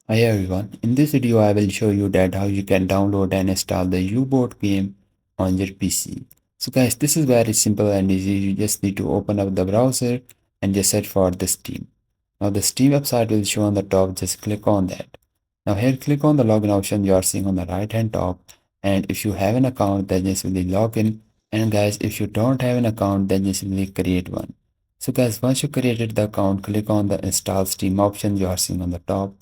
Hi everyone, in this video I will show you that how you can download and install the U-Boat game on your PC. So guys, this is very simple and easy. You just need to open up the browser and just search for the Steam. Now the Steam website will show on the top, just click on that. Now here click on the login option you are seeing on the right hand top, and if you have an account then just simply log in, and guys if you don't have an account then just simply create one. So guys, once you created the account, click on the install Steam option you are seeing on the top,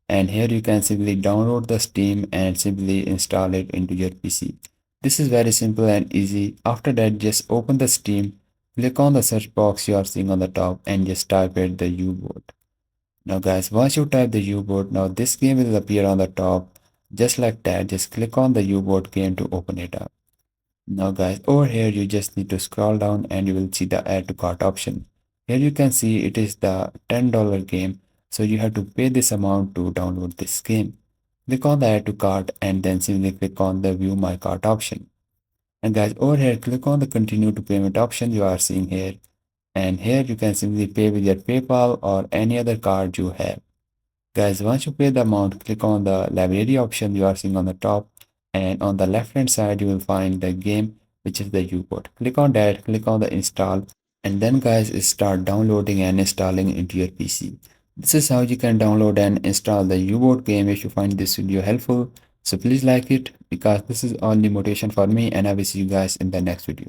and here you can simply download the Steam and simply install it into your PC. This is very simple and easy. After that, just open the Steam, click on the search box you are seeing on the top and just type it the U-Boat. Now guys, once you type the U-Boat, now this game will appear on the top just like that. Just click on the U-Boat game to open it up. Now guys, over here you just need to scroll down and you will see the add to cart option. Here you can see it is the $10 game, so you have to pay this amount to download this game. Click on the add to cart and then simply click on the view my cart option. And guys, over here click on the continue to payment option you are seeing here, and here you can simply pay with your PayPal or any other card you have. Guys, once you pay the amount, click on the library option you are seeing on the top, and on the left hand side you will find the game, which is the U-Boat. Click on that, click on the install, and then guys start downloading and installing into your PC. This is how you can download and install the U-Boat game. If you find this video helpful, so please like it, because this is only motivation for me, and I will see you guys in the next video.